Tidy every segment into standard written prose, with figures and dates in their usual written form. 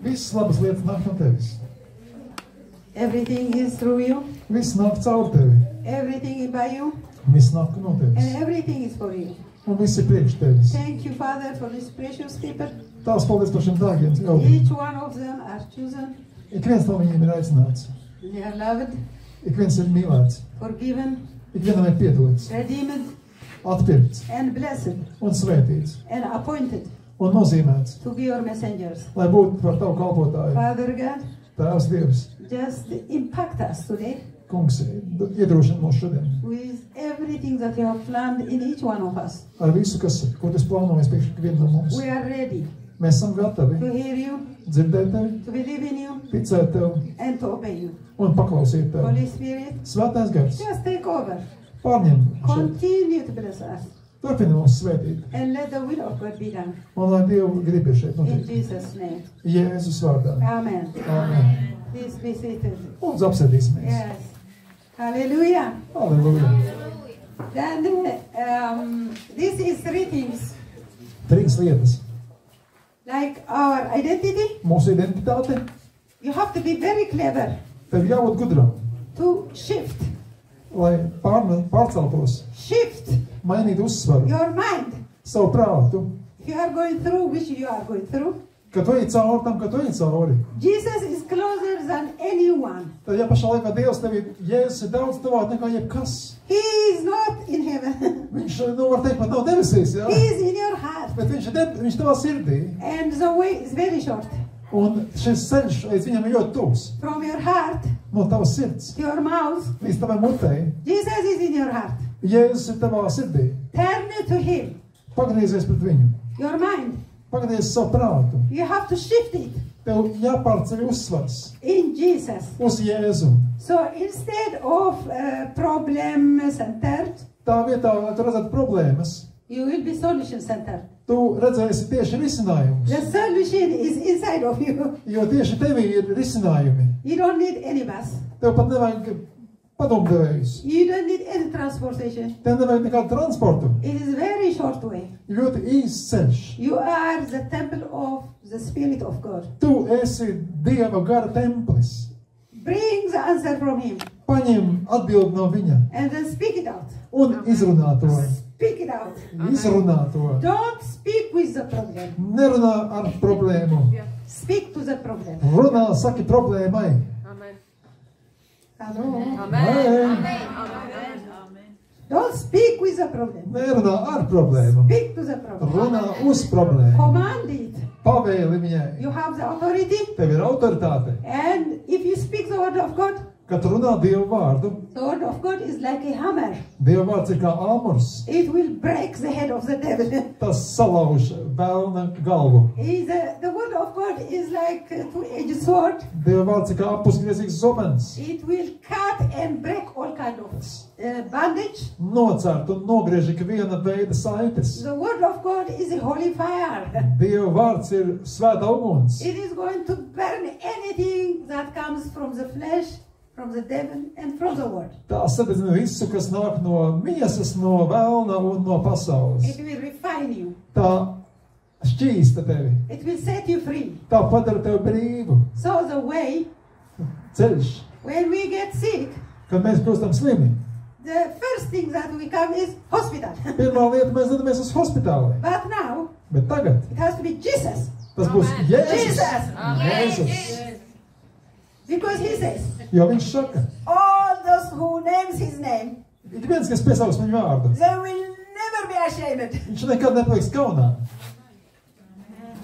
Visas labas lietas nāk no tevis. Everything is through you. Viss nāk caur tevi. Everything is by you. Viss nāk no tevis. And everything is for you. Un viss ir priekš tevis. Thank you, Father, for this precious people. Tās paldies par šiem dārgiem ļaudīm. Each one of them are chosen. Ik viens no viņiem ir aicināts. They are loved, Ik viens ir mīlēts. forgiven, Ik vienam ir piedots. redeemed, Atpirkts. and blessed, Un svētīts. and appointed Un nozīmēts. to be your messengers. Lai būtu par tavu kalpotāju. Father God, Tēvs Dievs. just impact us today Kungs, iedrošina mūs šodien. with everything that you have planned in each one of us. Ar visu, ko tu plānojies priekš ikvienam no mums. We are ready Mēs esam gatavi to hear you, dzirdēt tevi, to believe in you, ticēt tev and to obey you. un paklausīt tev. Holy Spirit, Svētais gars, just take over. pārņem šeit. Continue to bless us. Turpini mūs svētīt. And let the will of God be done. Un lai Dievu gribi šeit In notiek. Jesus' name. Jēzus vārdā. Amen. Amen. Please be seated. Lūdzu, apsēdīsimies. Yes. Hallelujah. Halleluja. Then this is three things. Trīs lietas. Like our identity, Mūsu identitāte. you have to be very clever Tev jābūt gudram, to shift, lai pārceltos, shift mainītu uzsvaru, your mind. savu prātu, If you are going through, which you are going through, ka tu ej cauri tam, ka tu ej cauri. Jesus is closer than anyone. Tad, ja pašā laikā Dievs tevi, Jēzus ir daudz tuvāk nekā jebkas. He is not in heaven. Viņš, var teikt, pat nav debesīs, jā. He is in your heart. Bet viņš tavā sirdī. And the way is very short. Un šis ceļš līdz viņam ir ļoti tuvs. From your heart No tavas sirds to your mouth, līdz tavai mutei. Jesus is in your heart. Jēzus ir tavā sirdī. Turn to him. Pagriezies pret viņu. Your mind. Pagriezies savu prātu. You have to shift it Tev jāpārceļ uzsvars in Jesus. uz Jēzu. So instead of problem-centered, Tā vietā, lai tu redzētu problēmas, you will be solution-centered. tu redzēsi tieši risinājumus. The solution is inside of you. Jo tieši tevī ir risinājumi. You don't need any bus. Tev pat nevajag padomdevējus. You don't need any transportation. Tev nevajag nekādu transportu. It is a very short way. Ļoti īsts ceļš. You are the temple of the Spirit of God. Tu esi Dieva gara templis. Bring the answer from him Paņem atbildi no viņa and then speak it out. un izrunā to. Speak it out. Izrunā to. Don't speak with the problem. Nerunā ar problēmu. Speak to the problem. Runā, saki problēmai. Hello? Nē, Don't speak with the problem. nerunā ar problēmu. Speak to the problem. Runā uz problēmu. Command it. Pavēli viņai. You have the authority. Tev ir autoritāte. And if you speak the word of God, Kad tu runā Dieva vārdu, the word of God is like a hammer. Dieva vārds ir kā āmurs. It will break the head of the devil. Tas salauž vēlna galvu. The word of God is like a two-edged sword. Dieva vārds ir kā apusgriezīgs zobens. It will cut and break all kind of bandage. Nocērt un nogriež ikviena veida saites. The word of God is a holy fire. Dieva vārds ir svēta uguns. It is going to burn anything that comes from the flesh, from the devil, and from the world. Tā sadedzina visu, kas nāk no miesas, no vēlna un no pasaules. It will refine you. Tā šķīsta tevi. It will set you free. Tā padara tevi brīvu. So the way, Ceļš, when we get sick, kad mēs kļūstam slimi. the first thing that we come is hospital. Pirmā lieta, mēs dodamies uz hospitāli. But now, Bet tagad it has to be Jesus. tas būs Jēzus. Jesus. Jēzus. Because he says, Jo viņš saka, all those who names his name, ik viens, kas piesauc viņu vārdu, they will never be ashamed. viņš nekad nepaliks kaunā.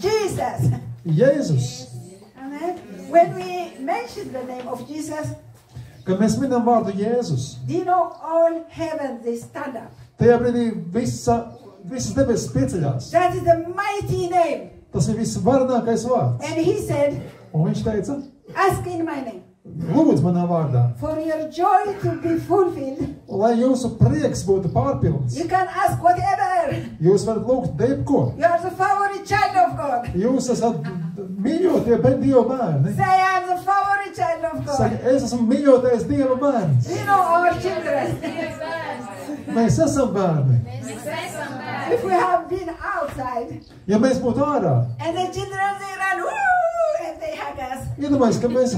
Jesus. Jēzus. Amen. When we mention the name of Jesus, Kad mēs minam vārdu Jēzus, do you know all heaven, they stand up. tajā brīdī visas debesis pieceļās. That is the mighty name. Tas ir visvarenākais vārds. And he said, Un viņš teica, ask in my name, lūdz manā vārdā, for your joy to be fulfilled. lai jūsu prieks būtu pārpilns. You can ask whatever. Jūs varat lūgt jebko. You are the favorite child of God. Jūs esat mīļotie Dieva bērni. Say, I am the favorite child of God. Saka, es esmu mīļotais Dieva bērns. You know our children. Mēs esam bērni. If we have been outside, Ja mēs būtu ārā, and the children, they run, woo, and they Iedomājies, ka mēs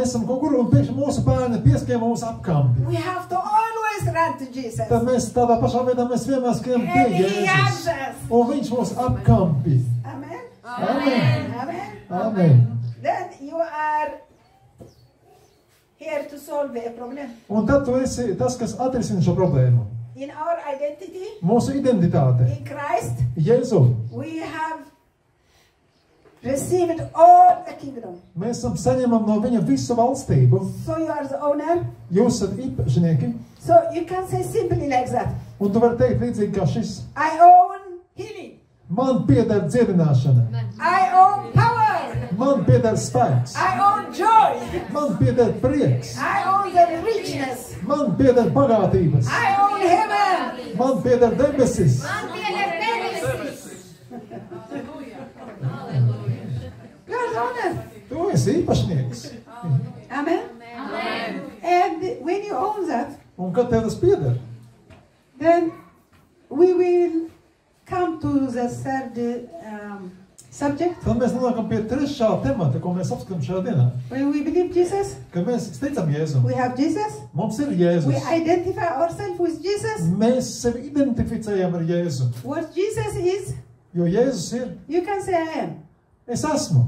esam kaut kur un pēkšņi mūsu bērni pieskiem mūsu apkampi. We have to always run to Jesus. Tad mēs tādā pašā veidā mēs vienmēr skrienam pie And he Jēzus. loves us. Un viņš mūs apkampi. Amen. Amen. Amen. Amen. Then you are here to solve a problem. Un tad tu esi tas, kas atrisina šo problēmu. In our identity, Mūsu identitāte. in Christ, Jēzu. we have received all the kingdom. Mēs saņemam no viņa visu valstību. So you are the owner. Jūs esat īpašnieki. So you can say simply like that. Un tu vari teikt līdzīgi kā šis. I own healing. Man pieder dziedināšana. I own power. Man pieder spēks. I own joy. Man pieder prieks. I own the richness. Man pieder bagātības. I own heaven. Man pieder debesis. You are the owner. Tu esi īpašnieks. Amen. And when you own that, Un kad tev tas pieder, then we will come to the third subject. tad mēs nonākam pie trešā temata, ko mēs apskatām šajā dienā. When we believe Jesus, Kad mēs ticam Jēzum, we have Jesus. mums ir We Jēzus. identify ourselves with Jesus. Mēs sevi identificējam ar Jēzu. What Jesus is, Jo Jēzus ir, you can say I am. es esmu.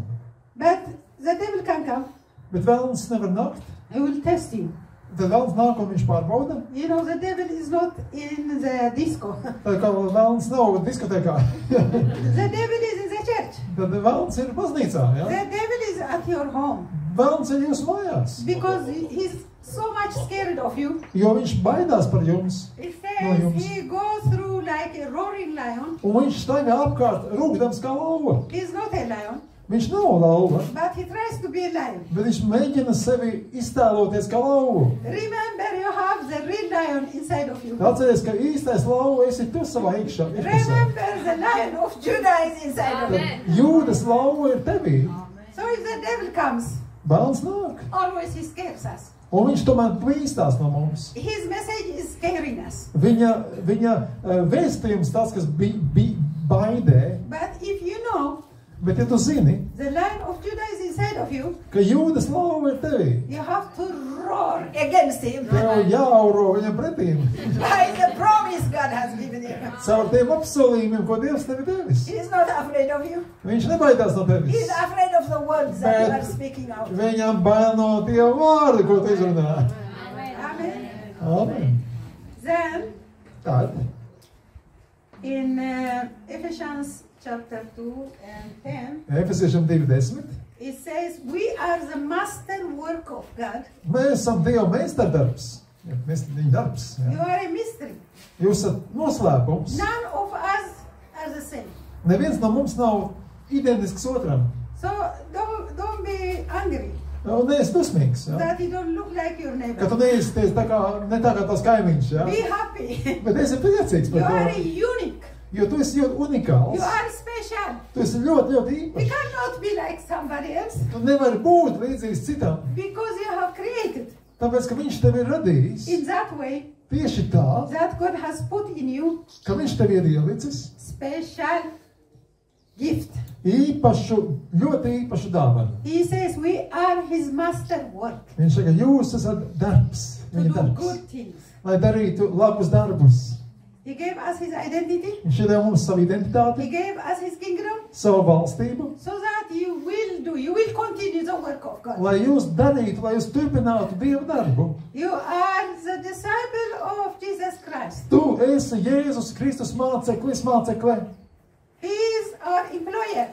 But the devil can come. Bet vēlns nevar nākt. He will test you. Tad vēlns nāk un viņš pārbauda. You know, the devil is not in the disco. Tad kā vēlns nav diskotēkā. The devil is in the church. Tad vēlns ir baznīcā. Ja? The devil is at your home. Vēlns ir jūsu mājās. Because he's so much scared of you. Jo viņš baidās par jums. It No, says jums. he goes through like a roaring lion. Un viņš staigā apkārt rūgdams kā lauva. He's not a lion, Viņš nav lauva, but he tries to be a lion. bet viņš mēģina sevi iztēloties kā lauvu. Remember, you have the real lion inside of you. Atceries, ka īstais lauva esi tu savā iekšā. Remember, the lion of Judah is inside of you. Jūdas lauva ir tevī. So if the devil comes, Bēlns nāk. always he scares us. Un viņš tomēr plīstās no mums. His message is scaring us. Viņa vēstījums tas, kas baidē, But if you know bet ja tu zini, the lion of Judah is inside of you, ka Jūdas lauva ir tevī, you have to roar against him tev jāauro viņam pretīm. by the promise God has given you. Caur tiem apsolījumiem, ko Dievs tev ir devis. He's not afraid of you. Viņš nebaidās no tevis. He's afraid of the words that you are speaking out. Viņam bail no tie vārdi, ko tu izrunā. Amen. Amen. Then Tad, in Ephesians chapter 2 and 10, Efesiešiem 2:10. it says, we are the master work of God. Mēs esam Dieva meistardarbs. Viņa darbs. You Ja. are a mystery. Jūs esat noslēpums. None of us are the same. Neviens no mums nav identisks otram. So don't be angry Un neesi dusmīgs. Ja. that you don't look like your Ka neighbor. tu neesi ne tā kā tās kaimiņš. Ja. Be happy. Bet esi priecīgs You par are to. unique. Jo tu esi ļoti You unikāls. are special. Tu esi ļoti We īpašs. cannot be like somebody else Tu nevari būt līdzīgs citam. because you have created Tāpēc, ka viņš tevi ir radījis in that way tieši tā, that God has put in you ka viņš tevi ir ielicis special gift. īpašu, ļoti īpašu dāvanu. He says we are his master work Viņš saka, jūs esat darbs, to viņa do darbs, good things. lai darītu labus darbus. He gave us his identity. Viņš iedeva mums savu He identitāti, gave us his kingdom savu valstību, so that you will continue the work of God. lai jūs darītu, lai jūs turpinātu Dieva darbu. You are the disciple of Jesus Christ. Tu esi Jēzus Kristus mācekle. He is our employer.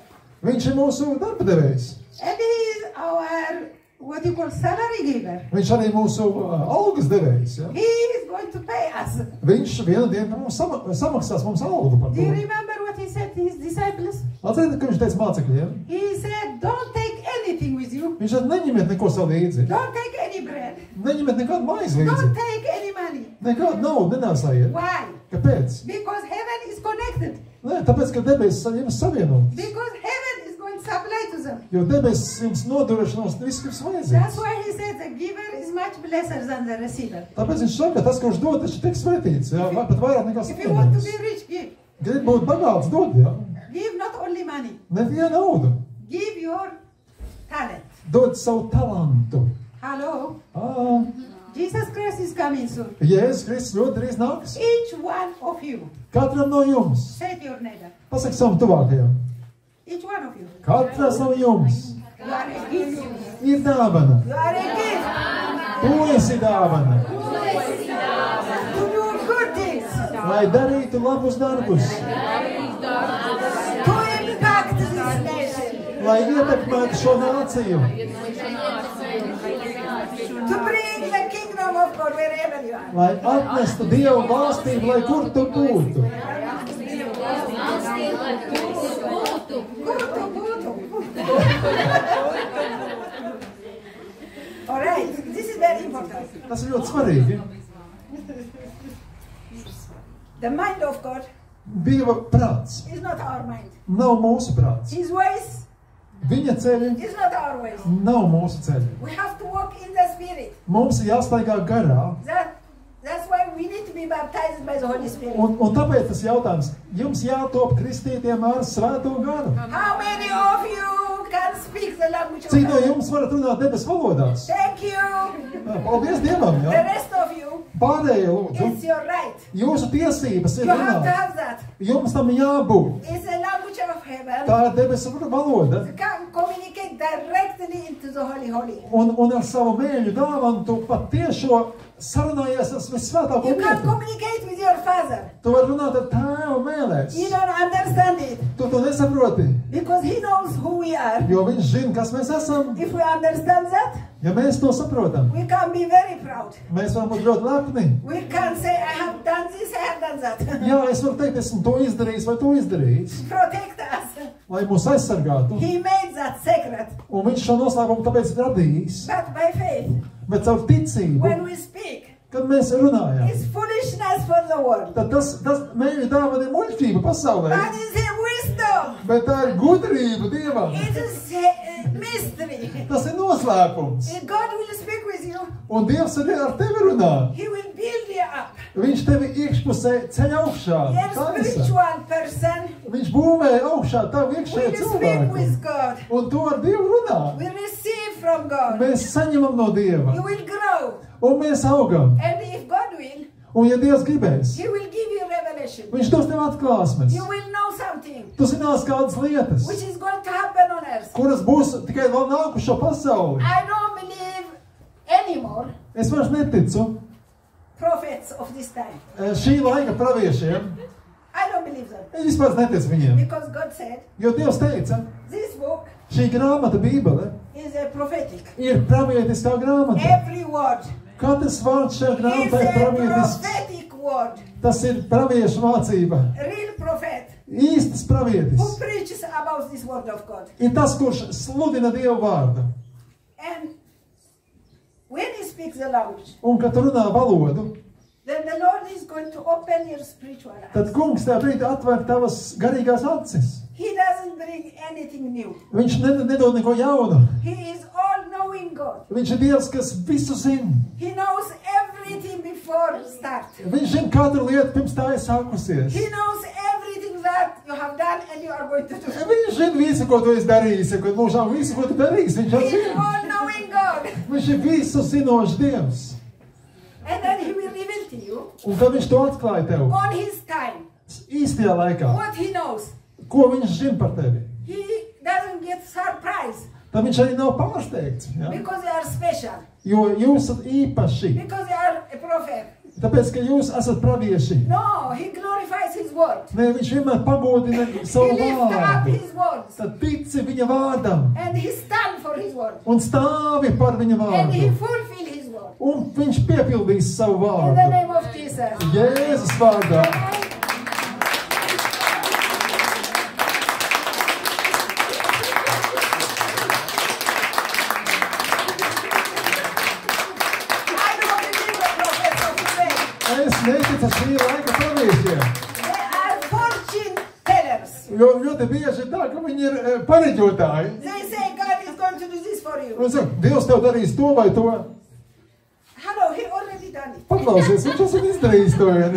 Viņš ir mūsu darba devējs. And he is our, what you call, salary giver. Viņš arī mūsu algas devējs. Ja? He is going to pay us. Viņš vienu dienu par mums samaksās mums algu par Do you to. remember what he said to his disciples? Atcerieties, ka viņš teica mācekļiem. He said, don't take anything with you. Viņš teica, neņemiet neko savu līdzi. Don't take any bread. Neņemiet nekādu maizi līdzi. Don't take any money. Nekādu naudu nenāsājiet. Why? Kāpēc? Because heaven is connected. Nē, tāpēc, ka debesis jums savienotas. Because heaven is going to supply to them. Jo debesis jums nodrošinās viss, kas That's vajadzīgs. why he said the giver is much blessed than the receiver. Tāpēc viņš saka, tas, kurš dod, taču tiek svētīts. Jā, pat vairāk nekā If you want to savienots. be rich, give. Grib būt bagāts, dod, jā. Give not only money. Ne tikai naudu. Give your talent. Dod savu talantu. Hello? Ā, Jesus Christ is coming soon. Jēzus Kristus ļoti drīz nāks. Each one of you, Katram no jums. say to your neighbor, Pasaka savam tuvākajam. each one of you, Katrs no jums you are a gift. ir dāvana. You are a gift Tu esi dāvana. to do good things, Lai darītu labus darbus. to impact this nation, Lai ietekmētu šo nāciju. to bring the kingdom of God wherever you are. Lai atnestu Dievu valstību, lai kur tu būtu. All right, this is very important. Tas ir ļoti svarīgi. The mind of God Dieva prāts is not our mind. nav mūsu prāts. His ways Viņa ceļi is not our ways. nav mūsu ceļi. We have to walk in the Spirit. Mums ir jāstaigā garā. That's why we need to be baptized by the Holy Spirit. Un tāpēc tas jautājums, jums jātop kristītiem ar Svēto garu. How many of you can speak the language of Cik no God? jums varat runāt debesu valodās? Thank you. Paldies Dievam, The jā. rest of you, Pārējie lūdzu. it's your right. Jūsu tiesības ir You have to runāt. have that. Jums tam jābūt. It's a language of heaven. Tā ir debesu valoda. You can communicate directly into the Holy Holy. Un ar savu mēļu dāvanu tu pat tiešo sarunājies ar visvētāko You can vietu. communicate with your Father. Tu vari runāt ar tēvu mēlēs. You don't understand it Tu to nesaproti, because He knows who we are. jo viņš zina, kas mēs esam. If we understand that, Ja mēs to saprotam, we can be very proud. mēs varam būt ļoti lepni. We can say, I have done this, I have done that. Jā, es varu teikt, esmu to izdarījis vai to izdarījis, Protect us. lai mūs aizsargātu. He made that secret. Un viņš šo noslēpumu tāpēc ir radījis. But by faith, Bet caur ticību, when we speak, kad mēs runājam, it's foolishness for the world. tad tas mēļu dāvana ir muļķība pasaulē. But it's a wisdom. Bet tā ir gudrība Dievam. It is a mystery. Tas ir noslēpums. If God will speak with you, Un Dievs arī ar tevi runā. He will build you up. Viņš tevi iekšpusē ceļ augšā. You're a Taisa. spiritual person. Viņš būvē augšā tavu We iekšējo will speak cilvēku. with God. Un tu ar Dievu runā. We receive from God. Mēs saņemam no Dieva. You will grow. Un mēs augam. And if God will, Un ja Dievs gribēs, He will give you revelation. Viņš dos tev atklāsmes. You will know something Tu zinās kādas lietas, which is going to happen on earth. kuras būs tikai vēl nākušo pasauli. I don't believe anymore Es vairs neticu prophets of this time. šī laika praviešiem. I don't believe them. Es vispār neticu viņiem. Because God said, Jo Dievs teica, this book šī grāmata Bībele is a prophetic. ir pravietiskā grāmata. Every word Katrs vārds šajā is grāmatā ir a pravietisks. prophetic word. Tas ir praviešu mācība. Real prophet Īstas pravietis who preaches about this word of God. ir tas, kurš sludina Dievu vārdu. And when he speaks the language, Un, kad tu runā valodu, then the Lord is going to open your spiritual eyes. tad kungs tajā brīdī atver tavas garīgās acis. He doesn't bring anything new. Viņš nedod neko jaunu. He is all-knowing God. Viņš ir Dievs, kas visu zina. He knows everything before start. Viņš zina katru lietu pirms tā ir sākusies. He knows everything that you have done and you are going to do. Viņš zina visu, ko tu esi darījis, ko mūžām visu, ko tu darīsi. Viņš jau He is zina. all-knowing God. Viņš ir visu zinošs Dievs. And then he will reveal to you Un kad viņš to atklāja tev on his time īstajā laikā, what he knows. ko viņš zina par tevi, He doesn't get surprised tad viņš arī nav pārsteigts. Ja? because you are special, Jo jūs esat īpaši. because you are a prophet. Tāpēc, ka jūs esat pravieši. No, he glorifies his word. Nē, viņš vienmēr pagodina He savu lifts up vārdu. his words Tad tici viņa vārdam and he stands for his word. un stāvi par viņa And he vārdu. fulfills his word. Un viņš piepildīs savu In the vārdu. name of Jesus. Jēzus vārdā. I don't believe the prophets of today. Es neticu šī laika praviešiem. They are fortune tellers. Jo ļoti bieži ir tā, ka viņi ir pareģotāji. They say God is going to do this for you. Un saka, Dievs tev darīs to vai to. Hello, he already done it. Paklausies, viņš esat izdarījis to. Ja?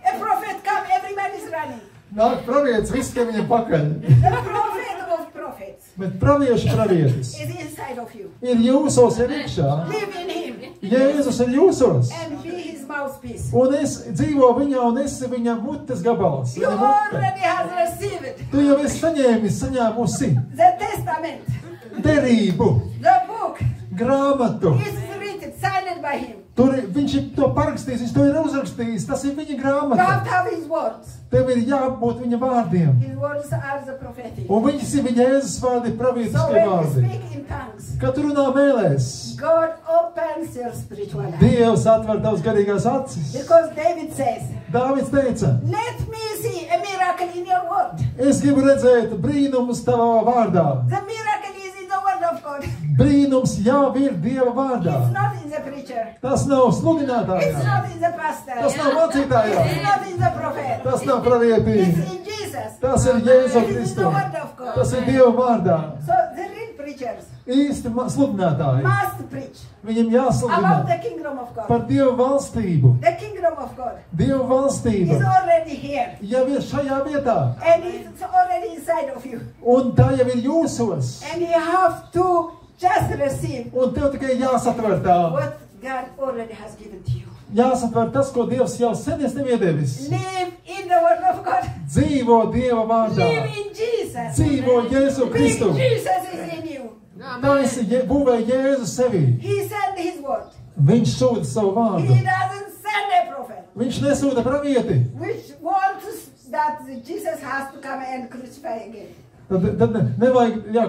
A prophet come, every man is running. Nāk pravietis, viss pie viņam pakaļ. The prophet of prophets Bet pravietis is inside of you. ir jūsos iekšā. Live in him Jēzus ir jūsos. and be his mouthpiece. Un es dzīvo viņā un esi viņa mutes gabals. You Viņa mute. already have received Tu jau esi saņēmusi the testament, derību, the book grāmatu. is written, signed by him. Tur viņš ir to parakstījis, viņš to ir uzrakstījis. Tas ir viņa You grāmata. have to have his words. Tev ir jābūt viņa vārdiem. His words are the prophetic. Un viņas ir viņa Jēzus vārdi, So pravietiskie when you vārdi. speak in tongues, Kad tu runā mēlēs, God opens your spiritual eye. Dievs atver tavas garīgās acis. Because David says, Dāvids teica, let me see a miracle in your word. es gribu redzēt brīnumus tavā vārdā. The miracle is in the word of God. Brīnums jau ir Dieva vārdā. It's not in the preacher. Tas nav It's sludinātājā. not in the pastor. Tas nav mācītājā. It's not in the prophet. Tas nav pravietī. It's in Jesus. Tas ir Jēzu It is in Kristu. the word of God. Tas ir Dieva vārdā. So the real preachers Īsti sludinātāji. must preach Viņam about jāsludina the kingdom of God. par Dievu valstību. The kingdom of God Dievu valstība is already here. jau ir šajā vietā. And it's already inside of you. Un tā jau ir jūsos. And you have to just receive Un tev tikai jāsatver tā. what God already has given to you. Jāsatver tas, ko Dievs jau sen ir tev iedevis. Live in the word of God. Dzīvo Dieva vārdā. Live in Jesus. Dzīvo Jēzu Big Kristu. Jesus is in you. Taisi būvē Jēzu sevī. He sent his word. Viņš sūta savu vārdu. He doesn't send a prophet Viņš nesūta pravieti. which wants that Jesus has to come and crucify again. Tad nevajag, jā,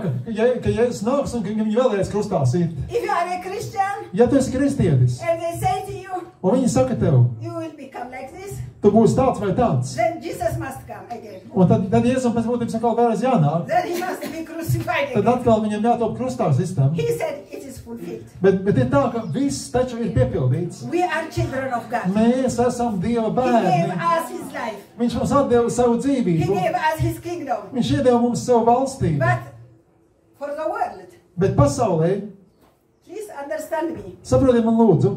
ka Jēzus nāks un ka viņu vēlēs krustā sīt. If you are a Christian Ja tu esi kristietis, and they say to you, un viņi saka tev, you will become like this, tu būsi tāds vai tāds, then Jesus must come again. un tad Jēzum pēc būtības atkal vēlreiz jānāk, Then he must be crucified tad again. atkal viņam jātop krustā sistēma. He said it is fulfilled. Bet ir tā, ka viss taču ir piepildīts. We are children of God. Mēs esam Dieva He gave bērni. us his life. Viņš mums atdeva savu He dzīvību. gave us his kingdom. Viņš iedeva mums savu valstību. But for the world, Bet pasaulē, please understand me. saprotiet man lūdzu,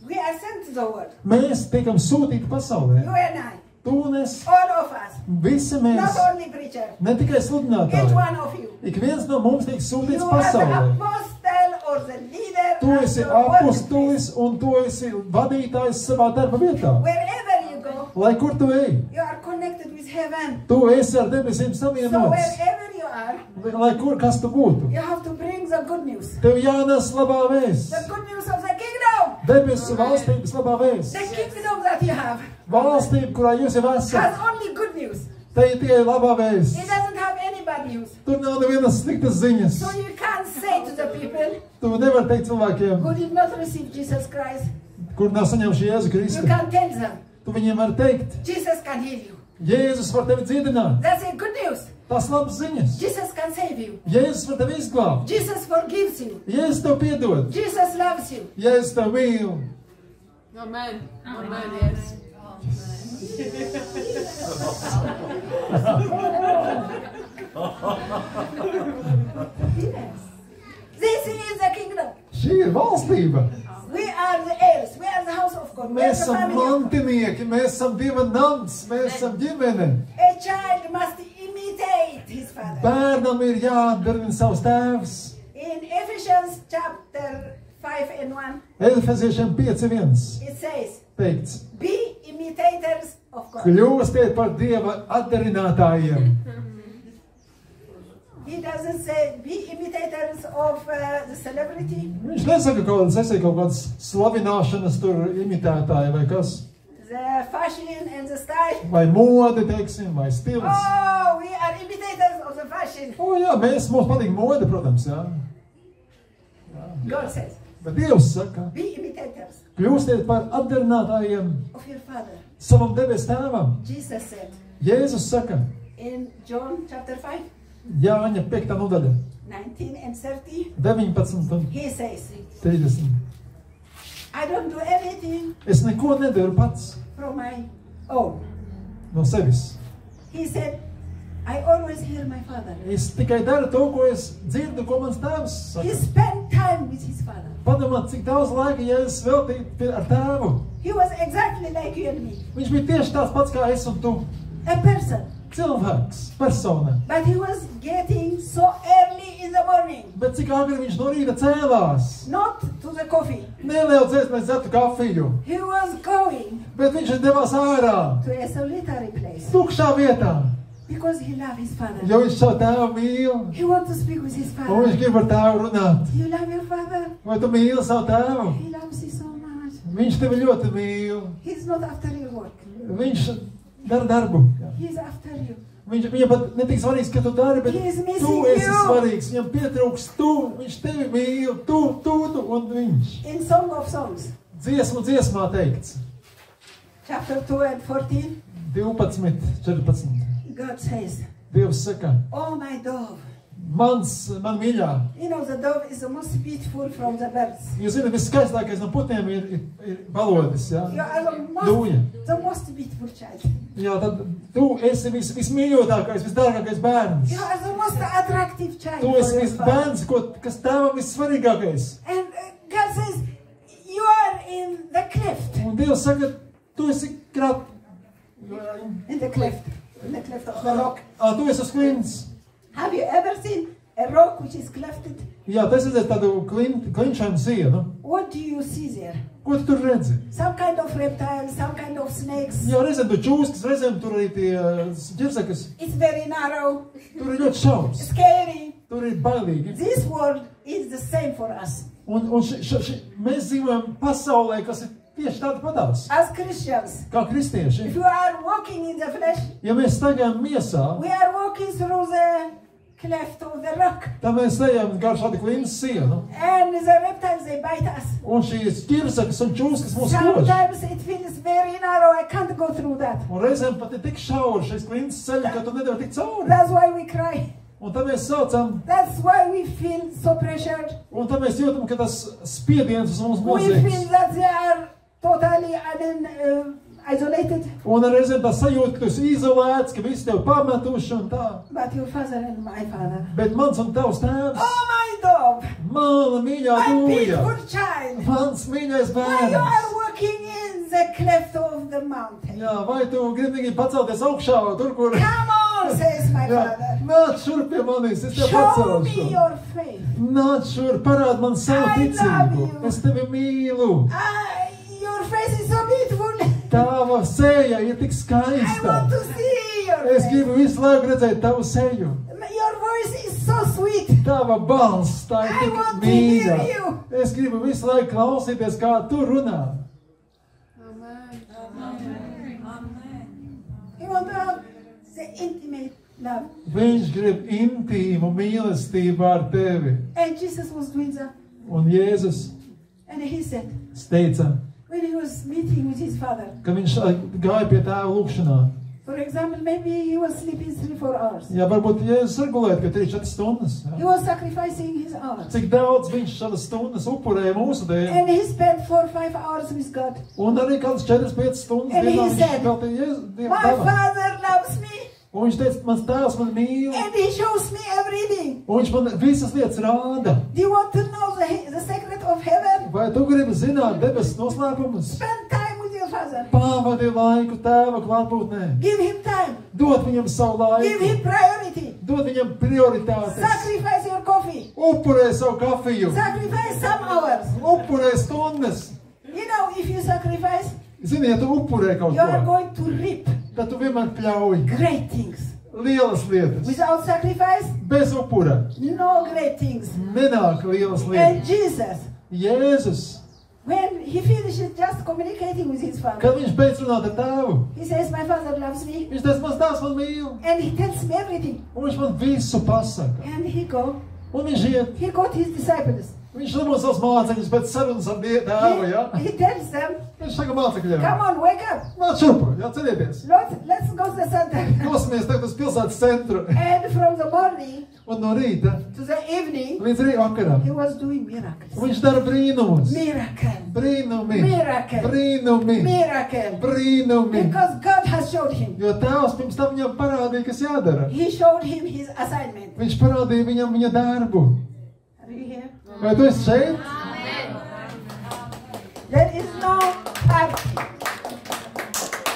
We are sent to the world. mēs tiekam sūtīti pasaulē. You and I. Tu un es, All of us. visi mēs, Not only preacher. ne tikai Each sludinātāji. one of you. Ik viens no mums tiek You sūtīts are the pasaulē. apostle or the leader Tu of esi your workplace. apostolis un tu esi vadītājs savā darba vietā. Wherever you go, Lai kur tu ej, you are connected with heaven. tu esi ar debesīm So savienots. wherever you are, Lai kur kas tu būtu. you have to bring the good news. Tev jānes labā vēsts. The good news of the kingdom. Debesu valstības labā vēsts. The kingdom that you have Valstība, kurā jūs jau esat. has only good news. Te ir tikai labā vēsts. It doesn't have any bad news. Tur nav nevienas sliktas ziņas. So you can't say to the people Tu nevari teikt cilvēkiem, who did not receive Jesus Christ, kur nav saņemši Jēzu you Kristu. can't tell them, Tu viņiem vari teikt, Jesus can heal you. Jēzus var tevi dziedināt. That's a good news. Tas labs ziņas. Jesus can save you. Jēzus var tevi izglābt. Jesus forgives you. Jēzus tev piedod. Jesus loves you. Jēzus tev mīl. Amen. Amen. Yes. Yes. This is the kingdom. Šī ir valstība. We are the heirs. We are the house of God. We are Mēs the esam family of God. mantinieki, mēs esam Dieva nams, mēs esam ģimene. A child must imitate his father. Bērnam ir jāatdarina savs tēvs. In Ephesians chapter 5 and 1, Efeziešiem 5:1 it says, teikts, be imitators of God. kļūstiet par Dieva atdarinātājiem. He doesn't say be imitators of the celebrity, Viņš nesaka kaut kādas, es kaut kādas slavināšanas tur imitētāji vai kas, the fashion and the style. vai mode, teiksim, vai stils. Oh, we are imitators of the fashion. O jā, mums patīk mode, protams, jā. God says, Bet Dievs saka, be imitators kļūstiet par atdarinātājiem of your father. savam debes tēvam. Jesus said Jēzus saka, in John chapter 5, Jāņa 5. nodaļa, 19 and 30, 19 un he says, 30. I don't do anything Es neko nedaru pats from my own. no sevis. He said, I always hear my father. Es tikai daru to, ko es dzirdu, ko mans tēvs He saka. spent time with his father. Padomā, cik daudz laika Jēzus veltīja ar tēvu. He was exactly like you and me. Viņš bija tieši tāds pats kā es un tu. a person. Cilvēks, persona. But he was getting so early in the morning. Bet cik agri viņš no rīta cēlās? Not to the coffee. Nelielcēs, lai dzertu kafiju. He was going Bet viņš devās ārā. to a solitary place. Tukšā vietā. Because he loved his father. Jo viņš savu tēvu mīl. He wanted to speak with his Un father. viņš grib ar tēvu runāt. Do you love your father? Vai tu mīli savu tēvu? He loves you so much. Viņš tevi ļoti mīl. He's not after your work. Viņš dara darbu. He's after you. Viņam pat netik svarīgs, ka tu dari, bet He is missing tu esi you. svarīgs. Viņam pietrūks tu, viņš tevi mīl, tu un viņš. In Song of Songs, Dziesmā teikts. chapter 2 and 14, 12, 14. God says, Dievs saka, "Oh my dove." man mīļā. You know, the dove is the most beautiful from the birds. Jūs zināt, viskaistākais no putniem ir balodis, jā? You are Dūņa. the most beautiful child. Jā, tad tu esi vismīļotākais, visdārgākais bērns. You are the most attractive child. Tu for esi your father. bērns, kas tēvam vissvarīgākais. And God says, "You are in the cleft." Un Dievs saka, tu esi In the cleft of the rock. Tu esi uz klints. Have you ever seen a rock which is clefted? Jā, tas ir tādu klinšainu sienu. What do you see there? Ko tu tur redzi? Some kind of reptile, some kind of snakes. Jā, reizēm tu čūskas, reizēm tur arī tie ģirsekas. It's very narrow, Tur ir ļoti šaurs. scary. Tur ir bailīgi. This world is the same for us. Un mēs dzīvojam pasaulē, kas ir tieši tāda patās. As Christians, Kā kristieši. if you are walking in the flesh, Ja mēs staigājam miesā, we are walking through the cleft of the rock. tad mēs ejam gar šādu klinšu sienu. And the reptiles, they bite us. Un šīs ģirsekas un čūskas mūs kož. Sometimes it feels very narrow. I can't go through that. Un reizēm pat ir tik šauri šis klinšu ceļš, ka tu nevari tikt cauri. That's why we cry. Un tad mēs saucam, That's why we feel so pressured. un tad mēs jūtam, ka tas spiediens uz mums We feel milzīgs. that they are totally isolated. Un reizēm tā sajūta, ka tu esi izolēts, ka visi tevi pametuši un tā. But your father and my father. Bet mans un tavs tēvs, Oh my dove, mana mīļā my dūja, beautiful child. mans mīļais Why you bērns. are walking in the cleft of the mountain? Jā, vai tu gribi pacelties augšā, tur, kur... Come on, says my Jā, father. nāc šur pie manis, es tev Show me pacelšu. your faith. Nāc šur, parād man savu I ticību. love you. Es tevi mīlu. Your face is so beautiful. Tava seja ir tik I skaista. want to see your Es face. gribu visu laiku redzēt tavu seju. Your voice is so sweet. Tava balss, tā ir I tik want to hear mīļa. you. Es gribu visu laiku klausīties, kā tu runā. You want to have the intimate love. Viņš grib intīmu mīlestību ar tevi. And Jesus was doing that. Un Jēzus And he said, teica, when he was meeting with his father, ka viņš gāja pie tēva lūkšanā. for example, maybe he was sleeping 3-4 hours. Jā, varbūt Jēzus ir gulēt, ka 3-4 stundas. He Jā. was sacrificing his hours. Cik daudz viņš šādas stundas upurēja mūsu dēļ. And he spent 4-5 hours with God. Un arī kādas 4-5 stundas And he dienā viņš said, veltīja Dievam My tēvam. father loves me. Un viņš teica, mans tēvs man mīl. And he shows me everything. Un viņš man visas lietas rāda. Do you want to know the secret of heaven? Vai tu gribi zināt debesu noslēpumus? Spend time with your father. Pavadi laiku tēva klātbūtnē. Give him time. Dod viņam savu Give laiku. him priority. Dod viņam prioritātes. Sacrifice your coffee. Upurē savu kafiju. Sacrifice some hours. Upurē stundas. You know, if you sacrifice, Zini, ja tu upurē kaut you are ko, going to reap tad tu vienmēr pļauj great things. lielas lietas. Without sacrifice, Bez upura no great things. nenāk lielas And lietas. Jesus, Jēzus, when he finishes just communicating with his father, kad viņš beidz runāt ar tēvu, he says, my father loves me. viņš teica, mans tēvs man mīl. And he tells me everything. Un viņš man visu pasaka. And he Un viņš iet. he got his disciples. Viņš dabū savus mācekļus pēc sarunas ar tēvu, ja? He tells them, Viņš saka mācekļiem, come on, wake up. nāc šurpu, jā, celieties. Let's go to the center. Dosimies tagad uz pilsētas centru. And from the morning Un no rīta to the evening, līdz arī vakaram. he was doing miracles. Viņš dara brīnumus. Miracle. Brīnumi. Miracle. Brīnumi. Miracle. Brīnumi. Because God has showed him. Jo tēvs pirms tam viņam parādīja, kas jādara. He showed him his assignment. Viņš parādīja viņam viņa darbu. Are you here? Vai tu esi šeit? There is no party.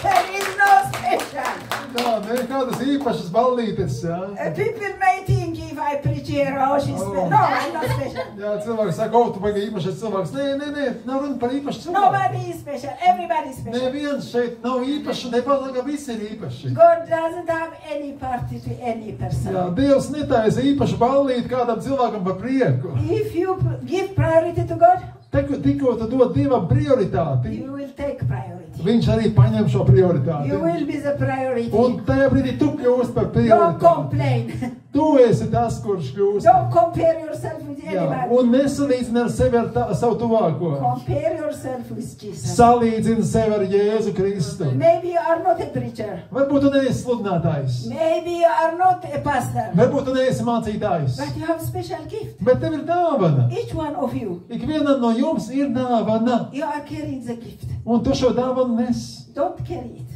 There is no special. Tā, nekādas īpašas ballītes, jā. People may think if I preach here, oh, she's special. No, I'm not special. Jā, cilvēki saka, tu baigi īpašais cilvēks. Nē, nav runa par īpašu cilvēku. Nobody is special. Everybody is special. Neviens šeit nav īpašs, nepalika visi ir īpaši. God doesn't have any party to any person. Jā, Dievs netaisa īpašu ballīti kādam cilvēkam par prieku. If you give priority to God, Tikko tu dod Dievam prioritāti, you will take priority. viņš arī paņem šo prioritāti. You will be the priority. Un tajā brīdī tu kļūst par Don't prioritāti. complain. Tu esi tas, kurš kļūst. Don't compare yourself with Jā, anybody. un nesalīdzini ar sevi ar savu tuvāko. Compare yourself with Jesus. Salīdzini sevi ar Jēzu Kristu. Maybe you are not a preacher. Varbūt tu neesi sludinātājs. Maybe you are not a pastor. Varbūt tu neesi mācītājs. But you have a special gift. Bet tev ir dāvana. Each one of you. Ikvienam no jums ir dāvana. You are carrying the gift. Un tu šo dāvanu nes. Don't carry it.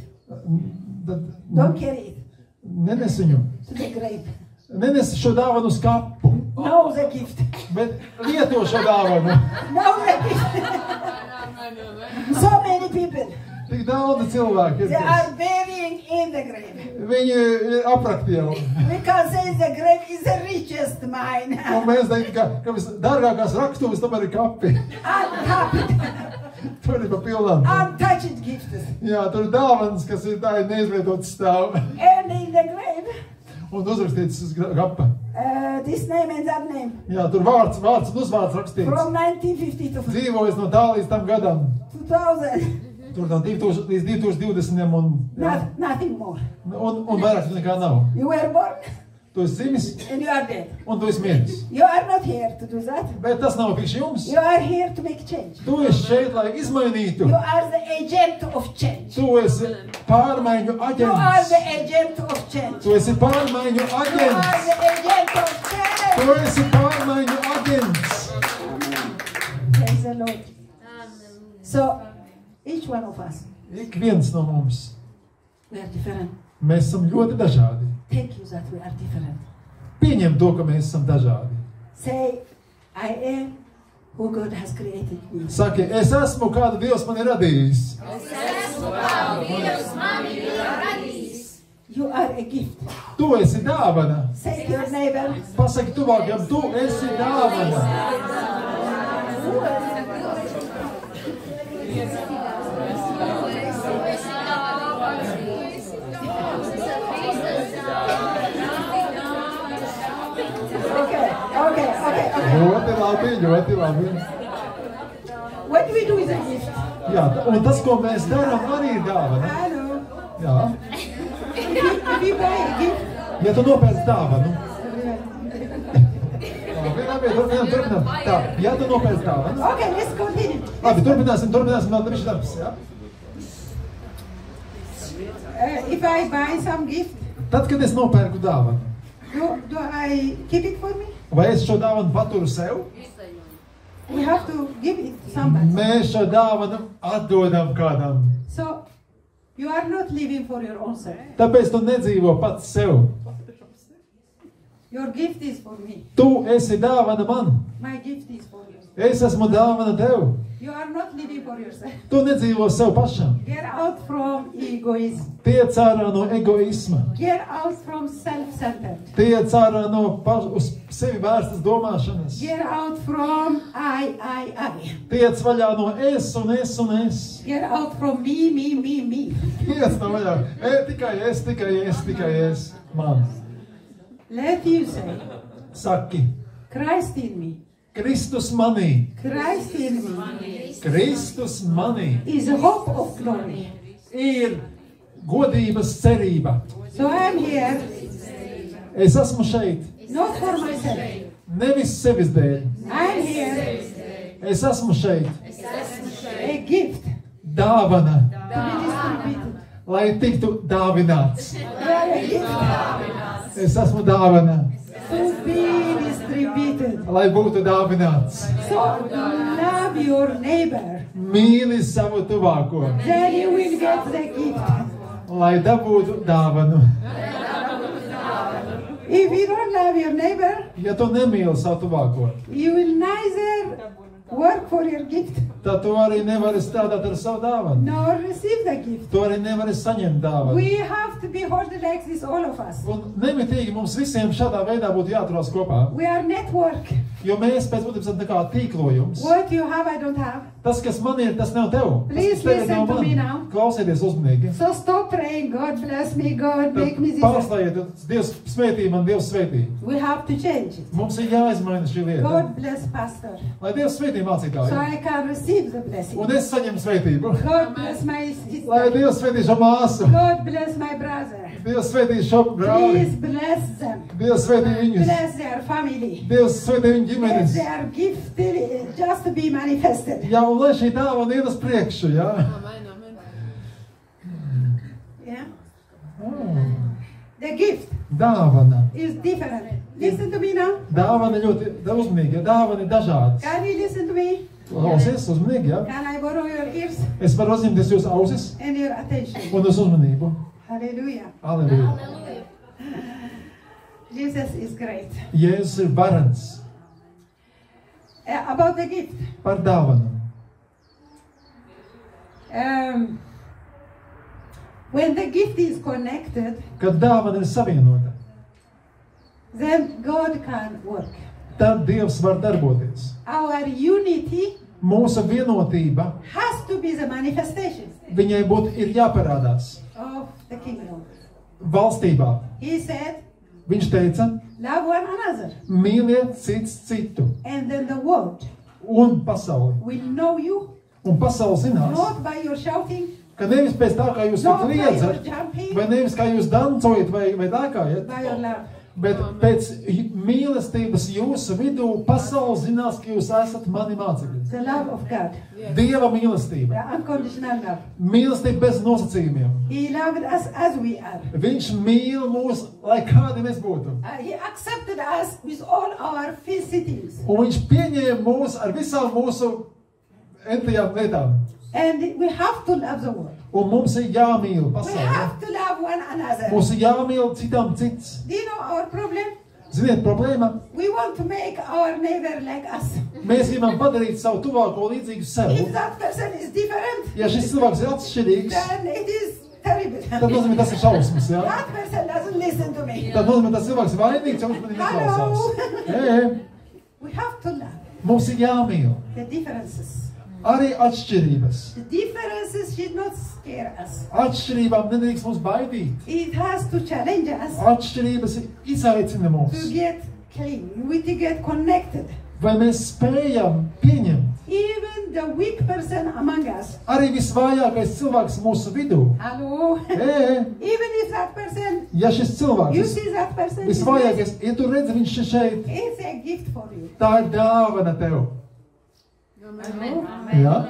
Tad Don't carry it nenes viņu. to the grave. Nenes šo dāvanu uz kapu. Know the gift. Bet lieto šo dāvanu. Know the gift. So many people. Tik daudz cilvēku ir. They are burying in the grave. Viņi ir apraktīvi. We can say the grave is the richest mine. Un mēs teikam, ka visdārgākās raktuves tomēr ir kapi. Untapped, Tur ir pa pilnām. untouched gifts. Jā, tur ir dāvanas, kas ir tā neizlietotas stāv. And in the grave, Un uzrakstīts uz kapa. this name and that name. Jā, tur vārds un uzvārds rakstīts. From 1950 to Dzīvojis no tā līdz tam gadam. 2000. Tur no 2000 līdz 2020 un, jā, Nothing more. un vairāk nekā nav. You were born Tu esi dzimis and you are dead. un tu esi miris. You are not here to do that. Bet tas nav priekš jums. You are here to make change. Tu esi šeit, lai izmainītu. You are the agent of change. Tu esi pārmaiņu You are aģents. the agent of change. Tu esi pārmaiņu You are aģents. the agent of change. Tu esi pārmaiņu aģents. Praise the Lord. So, each one of us, Ik viens no mums. we are different. Mēs esam ļoti dažādi. Thank you that we are different. Pieņem to, ka mēs esam dažādi. Say, I am who God has created me. Saki, es esmu kādu Dievs man ir radījis. You are a gift. Tu esi dāvana. Say to your neighbor, Pasaki tuvākam, tu esi dāvana. okay. Ļoti labi, ļoti labi. What do we do with the gift? Jā, un tas, ko mēs darām, arī ir dāvana. Hello. Jā. If you buy a gift, Ja tu nopērci dāvanu. Labi, turpinām. Tā, ja tu nopērci dāvanu. okay, let's continue. Labi, turpināsim, vēl nevis darbs, jā. If I buy some gift, Tad, kad es nopērku dāvanu, do I keep it for me? vai es šo dāvanu paturu sev? We have to give it to somebody. Mēs šo dāvanu atdodam kādam. So, you are not living for your own self. Tāpēc tu nedzīvo pats sev. Your gift is for me. Tu esi dāvana man. My gift is for you. Es esmu dāvana tev. You are not living for yourself. Tu nedzīvo sev pašam. Get out from egoism. Tiec ārā no egoisma. Get out from self-centered. Tiec ārā no uz sevi vērstas domāšanas. Get out from I. Tiec vaļā no es un es un es. Get out from me. Tiec no vaļā. Tikai es. Man. Let you say, Saki, Christ in me. Kristus manī. Christ in me Kristus manī is the hope of glory. ir godības cerība. So I am here, Es esmu šeit, not for myself. nevis sevis dēļ. I am here, Es esmu šeit, a gift dāvana, to be distributed. lai tiktu dāvināts. You are a gift Es esmu dāvana, to be distributed. lai būtu dāvināts. So love your neighbor. Mīli savu tuvāko, Then you will get the gift. lai dabūtu dāvanu. If you don't love your neighbor, Ja tu nemīli savu tuvāko, you will neither work for your gift, tad tu arī nevari strādāt ar savu dāvanu. nor receive the gift. Tu arī nevari saņemt dāvanu. We have to be held like this, all of us. Un nemitīgi mums visiem šādā veidā būtu jāturās kopā. We are network. Jo mēs pēc būtības esam tā kā tīklojums. What you have, I don't have. Tas, kas man ir, tas nav tev. Please Tas, kas tev ir, listen nav to me man. now. Klausieties uzmanīgi. So stop praying, God bless me, God Tad make me this. pārstājiet, Dievs svētī man, Dievs svētī. We have to change it. Mums ir jāizmaina šī lieta. God bless pastor. Lai Dievs svētī So mācītāju. I can receive the blessing. Un es saņemu svētību. God bless my Lai sister. Dievs svētī šo māsu. God bless my brother. Dievs svētī šo brāli. Please bless them. Dievs svētī viņus. Bless their family. Dievs svētī viņu Let ģimenes. their gift just to be manifested. Jā, un lai šī dāvana iet uz priekšu, jā. Amen, amen. Yeah. Oh. The gift Dāvana. is different. Listen to me now. Dāvana ļoti uzmanīga. Dāvana ir dažādas. Can you listen to me? Klausies uzmanīgi, jā. Can I borrow your ears Es varu uzņemties jūsu ausis and your attention? un uz uzmanību. Hallelujah. Aleluja. Jesus is great. Jēzus ir varens About the gift. par dāvanu. When the gift is connected, Kad dāvana ir savienota, then God can work. tad Dievs var darboties. Our unity Mūsu vienotība, has to be the manifestation viņai ir jāparādās of the kingdom. valstībā. He said, Viņš teica, love one another, mīliet cits citu and then the world un pasauli. will know you, Un pasauli zinās, not by your shouting, ka nevis pēc tā, kā jūs not by your kliedzat, jumping, vai nevis kā jūs dancojat vai dākājat, by your love. bet pēc mīlestības jūsu vidū pasauli zinās, ka jūs esat mani mācekļi. The love of God, Dieva the mīlestība. unconditional love. Mīlestība bez nosacījumiem. He loved us as we are. Viņš mīl mūs, lai kādi mēs būtu. He accepted us with all our visitings. Un viņš pieņēma mūs ar visām mūsu entajām lietām. And we have to love the world. Un mums ir jāmīl We pasauli. have to love one another. Mums ir jāmīl citam cits. Do you know our problem? Ziniet, problēma, We want to make our neighbor like us. mēs gribam padarīt savu tuvāko līdzīgu sev. If that person is different, Ja šis cilvēks ir atšķirīgs, then it is terrible. tad nozīmē, tas ir šausmas, jā? That person doesn't listen to me. Tad nozīmē, tas cilvēks ir vainīgs, ja viņš man Hello. neklausās. We have to love Mums ir jāmīl the differences. arī atšķirības. The differences should not scare us. Atšķirībām nedrīkst mums baidīt. It has to challenge us Atšķirības izaicina to mūs. get clean, to get connected. Vai mēs spējam pieņemt Even the weak person among us. arī visvājākais cilvēks mūsu vidū? Hello. Even If that person, ja šis cilvēks you see that person, is visvājākais, ja tu redzi, viņš ir šeit, it's a gift for you. tā ir dāvana tev. Hello. Jā,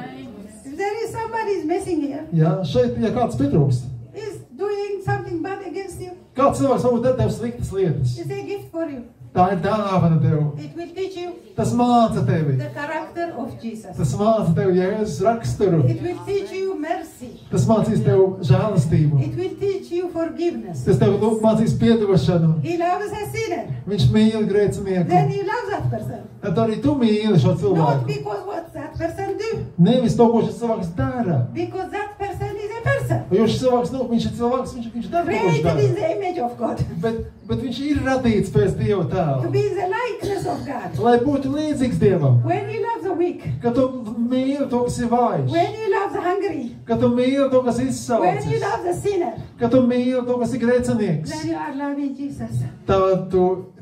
If there is somebody is missing here, jā, šeit, ja kāds pietrūkst, is doing something bad against you, kāds cilvēks varbūt dara tev sliktas lietas, it's a gift for you. tā ir dāvana tev. It will teach you Tas māca tevi. the character of Jesus. Tas māca tev Jēzus raksturu. It will teach you mercy. Tas mācīs tev žēlastību. It will teach you forgiveness. Tas tev mācīs piedošanu. He loves a sinner. Viņš mīl Then grēcinieku. you love that person. Tad arī tu mīli šo Not cilvēku. because what that person do, Nevis to, ko šis cilvēks dara. because that person is a person. Jo šis cilvēks, viņš ir cilvēks, viņš dara to, ko viņš Created in dara. the image of God. Bet viņš ir radīts pēc Dieva To tēla. be the likeness of God. Lai būtu līdzīgs Dievam. When you love the weak, Ka tu mīli to, kas ir vājš. when you love the hungry, Ka tu mīli to, kas ir when you izsalcis. love the sinner, Ka tu mīli to, kas ir grēcinieks. then you are loving Jesus. Tad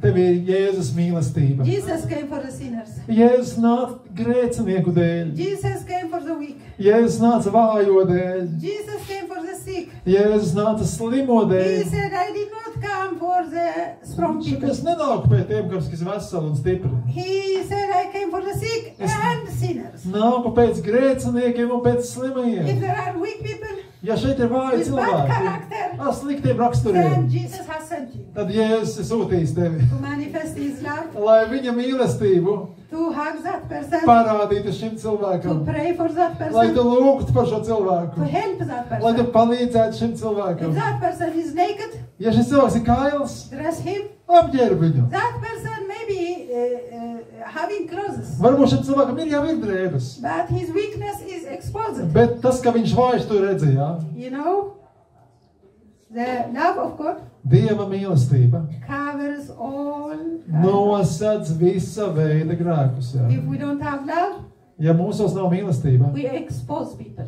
tev ir Jēzus mīlestība. Jesus came for the sinners. Jēzus nāca grēcinieku dēļ. Jesus came for the weak. Jēzus nāca vājo dēļ. Jesus came for the sick. Jēzus nāca slimo He dēļ. said, I did not come for the strong people. Es nenāku pie tiem, kas ir veseli un stipri. He said, I came for the sick and sinners. Nāku pēc grēciniekiem un pēc If slimajiem. there are weak people, Ja šeit ir vāji with bad cilvēki, character, ar sliktiem then raksturiem, Jesus has sent you tad Jēzus ir sūtījis tevi, to manifest His love, lai viņa mīlestību to hug that person, parādītu šim to cilvēkam, pray for that lai tu person, lūgtu par šo to cilvēku, help that lai tu person. palīdzētu šim If cilvēkam. that person is naked, Ja šis cilvēks ir kails, dress him. apģērb viņu. That person maybe having clothes. Varbūt šim cilvēkam jau ir drēbes. But his weakness is exposed. Bet tas, ka viņš vājš to redzēja, You know, the love of God Dieva mīlestība covers all. nosedz visa veida grēkus. Jā. If we don't have love, Ja mūsos nav mīlestība, we expose people.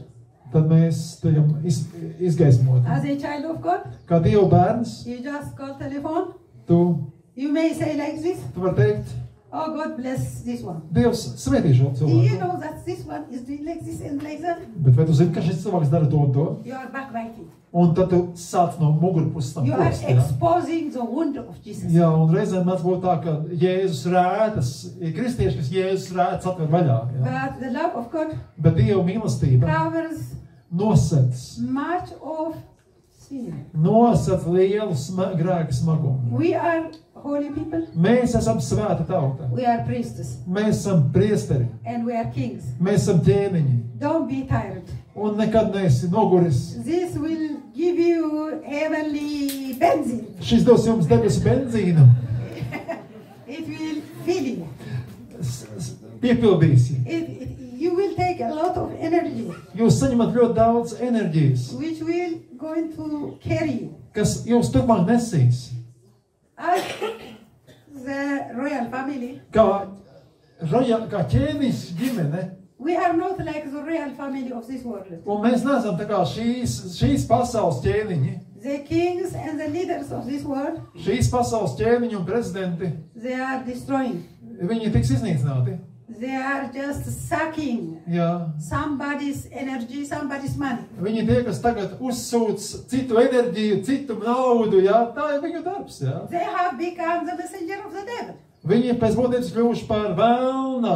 tad mēs tajam izgaismotam. As a child of God, Kā Dieva bērns, you just call telephone. tu You may say like this, vari teikt, oh, God bless this one. Dievs svētī šo Do you cilvēku. know that this one is doing like this and like that? Bet vai tu zini, ka šis cilvēks dara to un to? You are backbiting. Un tad tu sāc no mugurpuses tam You are kost. Jā. exposing the wound of Jesus. Jā, un reizēm mēdz būt tā, ka Jēzus rētas, ir kristieši, kas Jēzus rētas atver vaļā. Jā. But the love of God Bet Dieva mīlestība covers nosedz much of sin. lielu grēku smagumu. We are holy people. Mēs esam svēta tauta. We are priests. Mēs esam priesteri. And we are kings. Mēs esam ķēniņi. Don't be tired. Un nekad neesi noguris. This will give you heavenly benzene. Šis dos jums debesu benzīnu. It will fill you. Piepildīsi. You will take a lot of energy, Jūs saņemat ļoti daudz enerģijas, which will going to carry you. kas jūs turpmāk nesīs. As the royal family, Kā ķēniņš ģimene. we are not like the royal family of this world. Un mēs neesam tā kā šīs pasaules ķēniņi. The kings and the leaders of this world, Šīs pasaules ķēniņi un prezidenti, they are destroying. viņi tiks iznīcināti. They are just sucking Jā. somebody's energy, somebody's money. Viņi tie, kas tagad uzsūc citu enerģiju, citu naudu, jā, tā ir viņu darbs, jā. They have become the messenger of the devil. Viņi pēc būtības kļuvuši par vēlna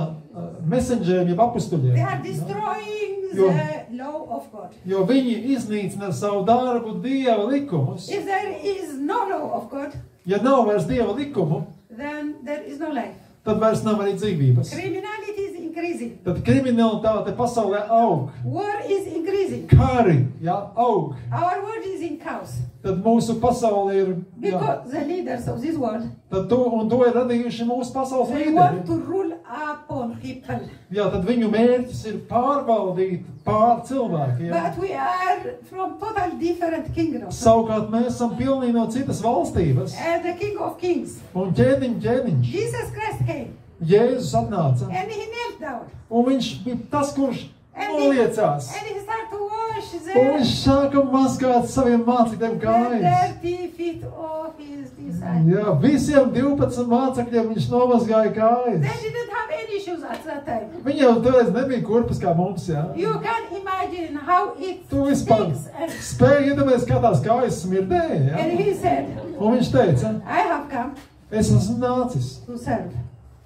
messengeriem, jeb apustuļiem. They are destroying Jo. the law of God. Jo viņi iznīcina savu darbu Dieva likumus. If there is no law of God, Ja nav vairs Dieva likumu, then there is no life. tad vairs nav arī dzīvības. Criminality is increasing. Tad kriminalitāte pasaulē aug. War is increasing. Kari, jā, aug. Our world is in chaos. Tad mūsu pasaule ir, jā, Because the leaders of this world, tad to ir radījuši mūsu pasaules they want līderi. to rule upon people. Jā, tad viņu mērķis ir pārvaldīt pār cilvēkiem. But we are from total different kingdoms. Savukārt mēs esam pilnīgi no citas valstības. And the King of Kings, Un ķēniņš, Jesus Christ came Jēzus atnāca. and he knelt down. Un viņš bija tas, kurš noliecās. And he started to wash Un viņš the sāka mazgāt saviem mācekļiem kājas. dirty feet of his disciples. Jā, visiem 12 mācekļiem viņš nomazgāja kājas. They didn't have any shoes at that time. Viņiem toreiz nebija kurpes kā mums, jā. You can imagine how it Tu vispār stinks. And spēji iedomāties, kā tās kājas smirdēja, jā. he said, Un viņš teica, I have come es esmu nācis to serve.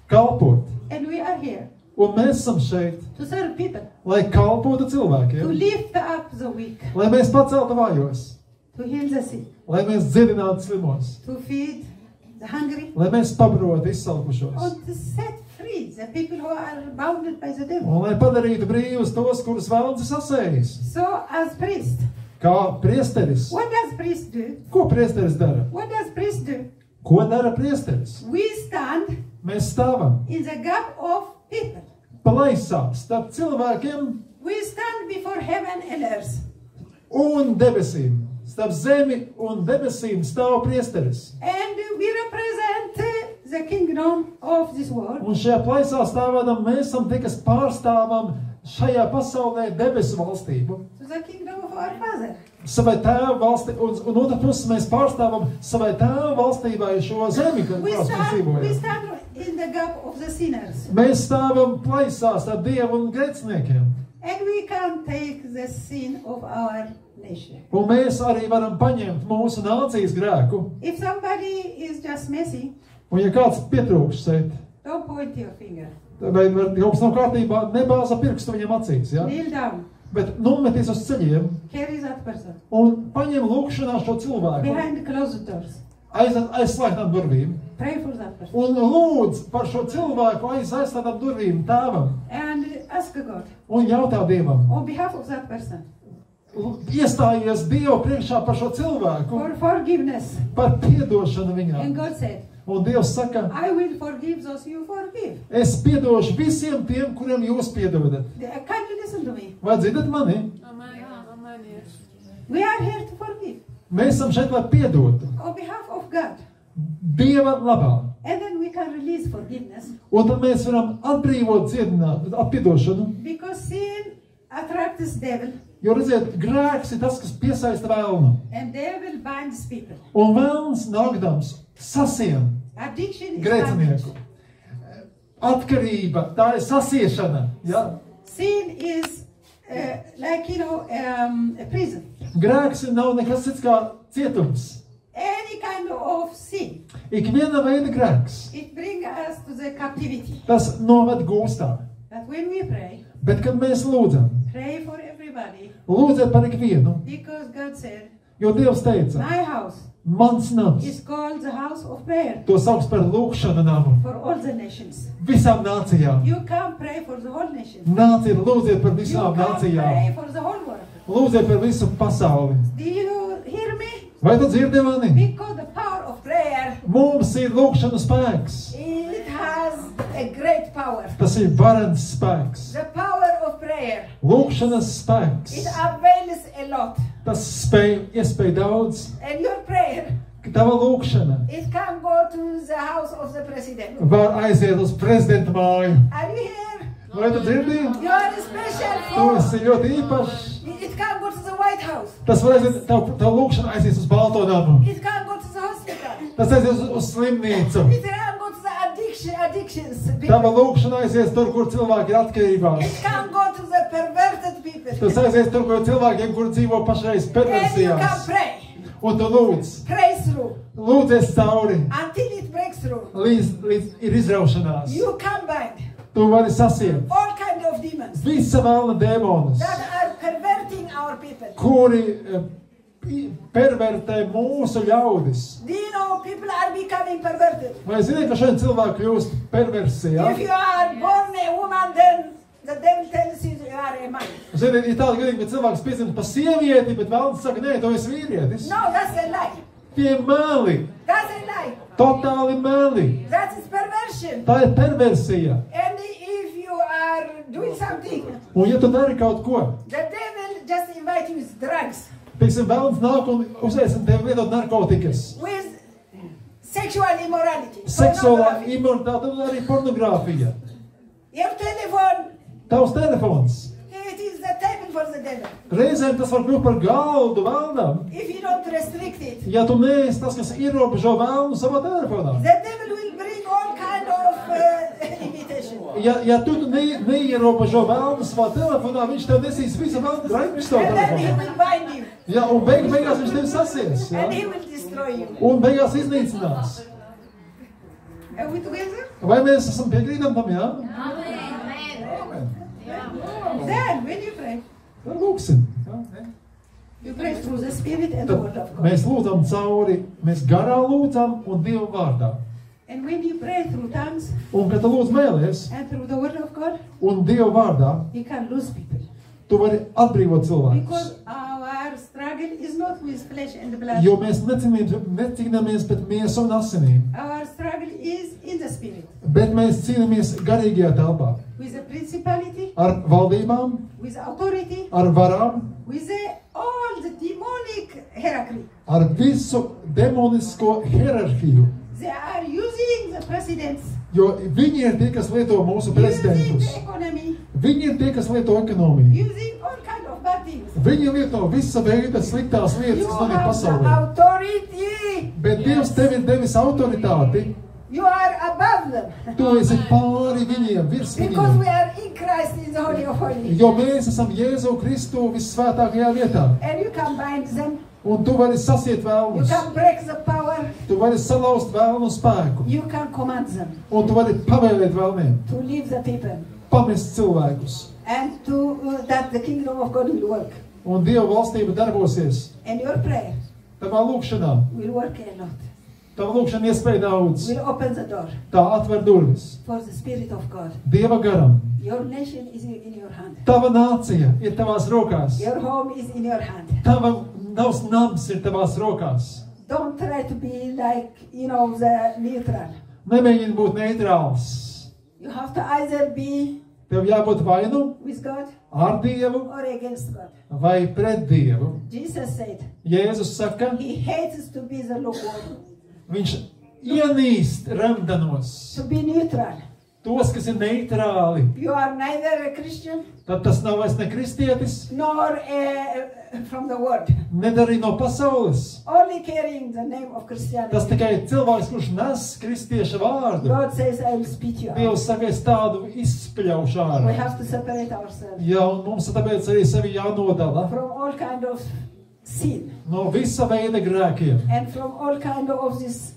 kalpot. And we are here Un mēs esam šeit, to serve people, lai kalpotu to cilvēkiem. lift up the weak, Lai mēs paceltu vājos. to heal the sick, Lai mēs dziedinātu slimos. to feed the hungry, Lai mēs pabrotu izsalkušos. or to set free the people who are bounded by the devil. Un lai padarītu brīvus tos, kurus vēlams sasējis. So as priest, Kā priesteris. what does priest do? Ko priesteris dara? What does priest do? Ko dara priesteris? We stand Mēs stāvam in the gap of people. palaisā starp cilvēkiem We stand before heaven and earth. un debesīm. Starp zemi un debesīm stāv priesteris. And we represent the kingdom of this world. Un šajā plaisā stāvādam mēs esam tie, kas pārstāvam šajā pasaulē debesu valstību. To the kingdom of our Father. Savai tēva valstī, un otru pusi mēs pārstāvam savai tēva valstībai šo zemi, We kurās mēs stand dzīvojam. in the gap of the sinners. Mēs stāvam plaisā starp Dievu un grēciniekiem. And we can take the sin of our nation. Un mēs arī varam paņemt mūsu nācijas grēku. If somebody is just messy, Un ja kāds pietrūkst šeit, don't point your finger. vai jums nav kārtībā, nebāza pirkstu viņam acīs, ja? Kneel down. Bet nometies uz ceļiem Carry that person. un paņem lūkšanā šo cilvēku. Behind closed doors. Aizslēgtām durvīm. Pray for that person. Un lūdz par šo cilvēku aizslēgtām durvīm tēvam. And ask God Un jautā Dievam. on behalf of that person Iestājies Dievu priekšā par šo cilvēku. for forgiveness. Par piedošanu viņam. And God said, Un Dievs saka, I will forgive those you forgive. es piedošu visiem tiem, kuriem jūs piedodat. Can you listen to me? Vai dzirdat mani? Amen. Amen. Yes. We are here to forgive Mēs esam šeit, lai piedotu on behalf of God. Dieva labā. And then we can release forgiveness. Un tad mēs varam atbrīvot atpiedošanu. Because sin attracts devil. Jo redziet, grēks ir tas, kas piesaista vēlnu. And devil binds people. Un vēlns nākdams sasien Addiction is grēcinieku. bondage. Atkarība, tā ir sasiešana. Ja? Sin is like, a prison. Grēks nav nekas cits kā cietums. Any kind of sin. Ikviena veida grēks. It brings us to the captivity. Tas noved gūstā. But when we pray, Bet, kad mēs lūdzam, pray for everybody. lūdziet par ikvienu, Because God said, jo Dievs teica, my house mans nams, is called the house of prayer to sauc par lūkšana namu for all the nations. visām nācijām. You can pray for the whole nation. Nāciet, lūdziet par You visām can nācijām. pray for the whole world. Lūdziet par visu pasauli. Do you hear me? Vai tu dzirdi mani? Because the power of prayer, Mums ir lūkšana spēks. it has a great power. Tas ir varens spēks. The power of prayer, Lūkšanas it spēks. avails a lot. Tas iespēj daudz. And your prayer, Tava lūkšana it can go to the house of the president. var aiziet uz prezidenta māju. Are you here? Vai tu dzirdi? You are special Tu for. esi ļoti īpašs. It can go to the White House. Tas var aiziet, tavu lūkšana aizies uz Balto namu. It can go to the hospital. Tas aizies uz slimnīcu. It can go to the addictions. Tava lūkšana aizies tur, kur cilvēki ir atkarībās. It can go to the perverted people. Tas aizies tur, kur cilvēkiem, kur dzīvo pašreiz And you can perversijās. pray. Un tu lūdz. Pray through Lūdzies cauri, until it breaks through. līdz ir izraušanās. You can bind Tu vari sasiet all kind of demons visa vēlna dēmonus, that are perverting our people. kuri pervertē mūsu ļaudis. Do you know people are becoming perverted? Vai zini, ka šodien cilvēki kļūst perversijā? If you are born a woman, then the devil tells you you are a man. Zini, ir tāda gadījuma, ka cilvēks piedzimst pa sievieti, bet vēlns saka, nē, tu esi vīrietis. No, that's a lie. Tie ir meli, That's a lie. totāli meli. That is perversion. Tā ir perversija. And if you are doing something, Un ja tu dari kaut ko, the devil just invite you with drugs, pieksim, vēlns nāk un uzaicina tevi lietot narkotikas. with sexual immorality, Seksuālā pornography. imortāte un arī pornogrāfija. Your telephone, Tavs telefons. it is the table for the devil. Reizēm tas var kļūt par galdu vēlnam. If you don't restrict it, Ja tu neesi tas, kas ierobežo vēlnu savā telefonā. the devil will bring all kind of imitation. Ja tu neierobežo vēlnu savā telefonā, viņš tev nesīs visu vēlnu graipiņu savu And then he telefonā. will bind you. Ja, un beigās viņš tevi sasies. Ja? And he will destroy you. Un beigās iznīcinās. Are we together? Vai mēs esam piekrītam tam, jā? Then, when you pray, Tad lūksim. you pray through the Spirit and the Word Tad of God. mēs lūdzam cauri, mēs garā lūdzam un Dievu vārdā. And when you pray through tongues Un, kad tu lūdz mēlies and through the Word of God, un Dievu vārdā, you can lose people. tu vari atbrīvot cilvēkus. Because our struggle is not with flesh and blood. Jo mēs necīnāmies pret miesu un asinīm, Our struggle is in the Spirit. bet mēs cīnāmies garīgajā telpā. With the principality, Ar valdībām, with authority, ar varām, with all the demonic hierarchy. ar visu demonisko hierarhiju. They are using the presidents, Jo viņi ir tie, kas lieto mūsu using prezidentus. the economy, Viņi ir tie, kas lieto ekonomiju. using all kind of bad things. Viņi lieto visa veida sliktās lietas, You kas notiek have the pasaulē. authority. Bet Dievs tev ir devis autoritāti. You are above them. Tu esi pāri viņiem, virs Because we viņiem. are in Christ in the Holy of Holies. Jo mēs esam Jēzu Kristu vissvētākajā vietā. And you can bind them. Un tu vari sasiet You vēlnus. can break the power. Tu vari salauzt vēlnu spēku. You can command them Un tu vari pavēlēt vēlniem. to leave the people. Pamest cilvēkus. And to that the kingdom of God will work. Un Dieva valstība darbosies. And your prayer Tavā lūkšanā. will work a lot. Tava lūkšana iespēja daudz. Will open the door Tā atver durvis. for the Spirit of God. Dieva garam. Your nation is in your hand. Tava nācija ir tavās rokās. Your home is in your hand. Tavs nams ir tavās rokās. Don't try to be like, the neutral. Nemēģini būt neitrāls. You have to either be Tev jābūt vai nu with God ar Dievu or against God. vai pret Dievu. Jesus said, Jēzus saka, he hates to be the lukewarm, viņš ienīst remdenos. to be neutral. Tos, kas ir neitrāli. You are neither a Christian Tad tas nav vairs ne kristietis, nor from the world. ne arī no pasaules. Only carrying the name of Tas Christianity. tikai cilvēks, kurš nes kristieša vārdu. God says, I will spit you out. Dievs saka, es tādu izspļaušu We ārā. have to separate ourselves Jā, un mums tāpēc arī sevi jānodala from all kind of sin no visa veida grēkiem. and from all kind of these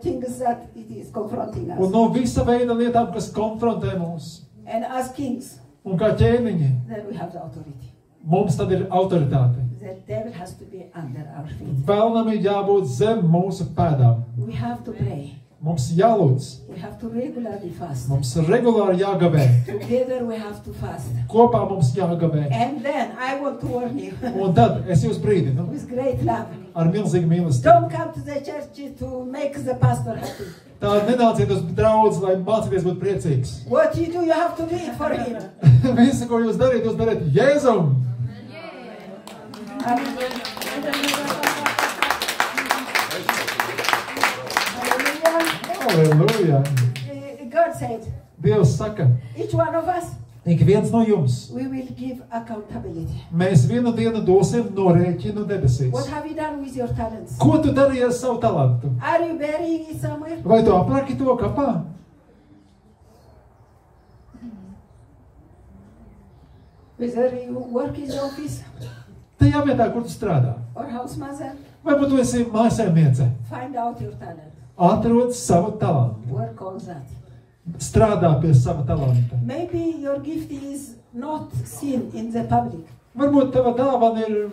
things that it is confronting Un us. no visa veida lietām, kas konfrontē mūs. And as kings, Un kā ķēniņi, then we have the authority. mums tad ir autoritāte. The devil has to be under our feet. Vēlnam ir jābūt zem mūsu pēdām. We have to pray. Mums jālūdz. We have to regularly fast. Mums regulāri jāgabē. Together we have to fast. Kopā mums jāgabē. And then I want to warn you Un tad es jūs brīdinu with great love. ar milzīgu mīlestību. Don't come to the church to make the pastor happy. Tā nenāciet uz draudzi, lai mācīties būt priecīgs. What you do, you have to do it for him. Visu, ko jūs dariet Jēzum. Hallelujah. Aleluja. God said, Dievs saka, each one of us, ik viens no jums, we will give accountability. mēs vienu dienu dosim norēķinu debesīs. What have you done with your talents? Ko tu darīji ar savu talantu? Are you burying it somewhere? Vai tu apraki to kapā? Whether you work in the office Tajā vietā, kur tu strādā. or house mother, Vai tu esi mājsaimniece? find out your talent. Atrod savu talantu. Work on that. Strādā pie sava talanta. Maybe your gift is not seen in the public. Varbūt tava dāvana